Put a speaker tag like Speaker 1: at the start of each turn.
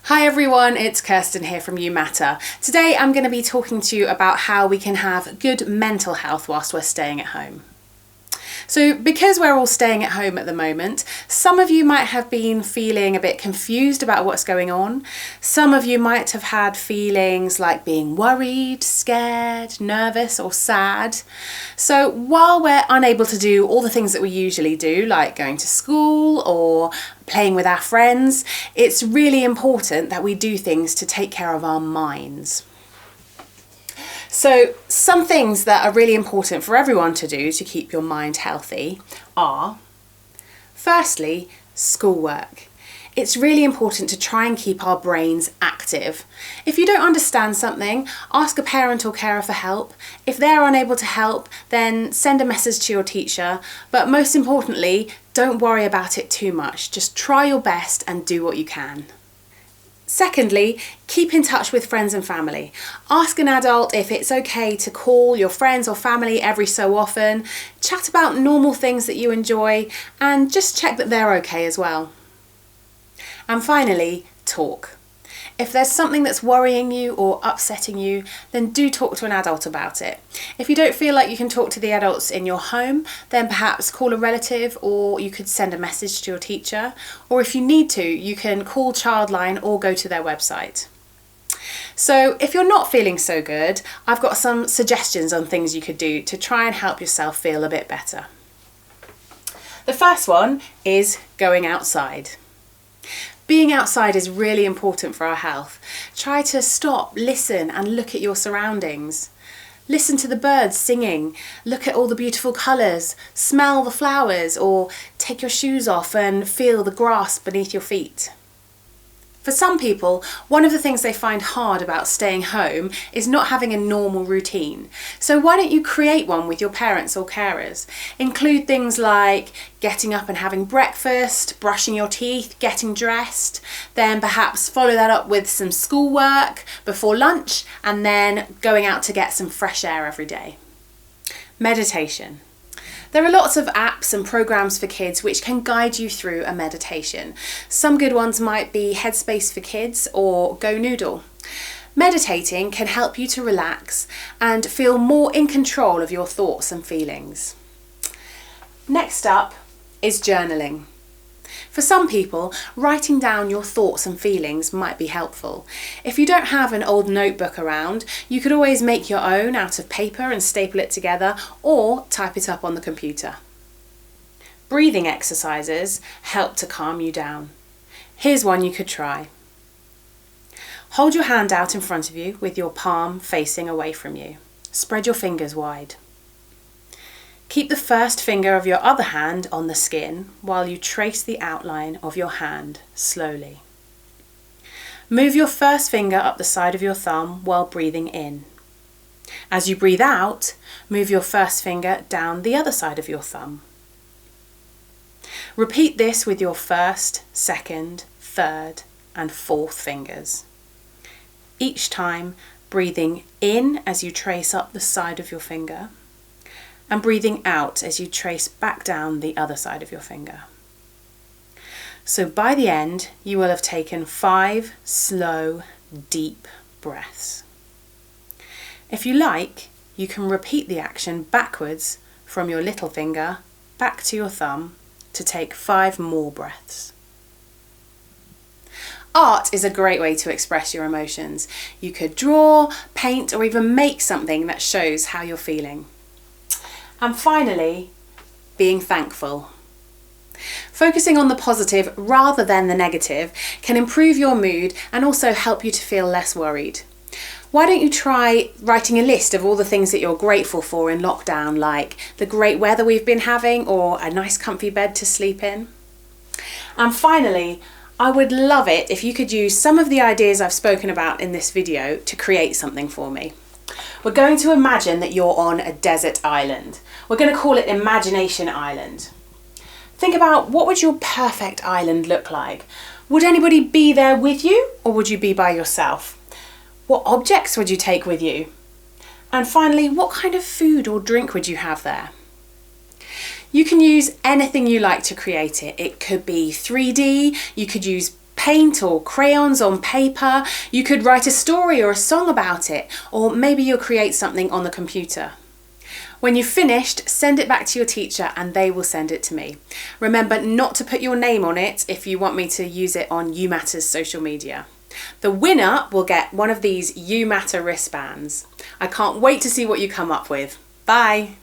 Speaker 1: Hi everyone, it's Kirsten here from You Matter. Today I'm going to be talking to you about how we can have good mental health whilst we're staying at home. So because we're all staying at home at the moment, some of you might have been feeling a bit confused about what's going on. Some of you might have had feelings like being worried, scared, nervous or sad. So while we're unable to do all the things that we usually do, like going to school or playing with our friends, it's really important that we do things to take care of our minds. So some things that are really important for everyone to do to keep your mind healthy are, firstly, schoolwork. It's really important to try and keep our brains active. If you don't understand something, ask a parent or carer for help. If they're unable to help, then send a message to your teacher. But most importantly, don't worry about it too much. Just try your best and do what you can. Secondly, keep in touch with friends and family. Ask an adult if it's okay to call your friends or family every so often, chat about normal things that you enjoy, and just check that they're okay as well. And finally, talk. If there's something that's worrying you or upsetting you, then do talk to an adult about it. If you don't feel like you can talk to the adults in your home, then perhaps call a relative, or you could send a message to your teacher. Or if you need to, you can call Childline or go to their website. So if you're not feeling so good, I've got some suggestions on things you could do to try and help yourself feel a bit better. The first one is going outside. Being outside is really important for our health. Try to stop, listen and look at your surroundings. Listen to the birds singing, look at all the beautiful colours, smell the flowers, or take your shoes off and feel the grass beneath your feet. For some people, one of the things they find hard about staying home is not having a normal routine. So why don't you create one with your parents or carers? Include things like getting up and having breakfast, brushing your teeth, getting dressed, then perhaps follow that up with some schoolwork before lunch, and then going out to get some fresh air every day. Meditation. There are lots of apps and programs for kids which can guide you through a meditation. Some good ones might be Headspace for Kids or Go Noodle. Meditating can help you to relax and feel more in control of your thoughts and feelings. Next up is journaling. For some people, writing down your thoughts and feelings might be helpful. If you don't have an old notebook around, you could always make your own out of paper and staple it together, or type it up on the computer. Breathing exercises help to calm you down. Here's one you could try. Hold your hand out in front of you with your palm facing away from you. Spread your fingers wide. Keep the first finger of your other hand on the skin while you trace the outline of your hand slowly. Move your first finger up the side of your thumb while breathing in. As you breathe out, move your first finger down the other side of your thumb. Repeat this with your first, second, third, and fourth fingers. Each time breathing in as you trace up the side of your finger, and breathing out as you trace back down the other side of your finger. So by the end, you will have taken 5 slow, deep breaths. If you like, you can repeat the action backwards from your little finger back to your thumb to take 5 more breaths. Art is a great way to express your emotions. You could draw, paint, or even make something that shows how you're feeling. And finally, being thankful. Focusing on the positive rather than the negative can improve your mood and also help you to feel less worried. Why don't you try writing a list of all the things that you're grateful for in lockdown, like the great weather we've been having or a nice comfy bed to sleep in? And finally, I would love it if you could use some of the ideas I've spoken about in this video to create something for me. We're going to imagine that you're on a desert island. We're going to call it Imagination Island. Think about, what would your perfect island look like? Would anybody be there with you, or would you be by yourself? What objects would you take with you? And finally, what kind of food or drink would you have there? You can use anything you like to create it. It could be 3D, you could use paint or crayons on paper. You could write a story or a song about it, or maybe you'll create something on the computer. When you've finished, send it back to your teacher and they will send it to me. Remember not to put your name on it if you want me to use it on You Matter's social media. The winner will get one of these You Matter wristbands. I can't wait to see what you come up with. Bye!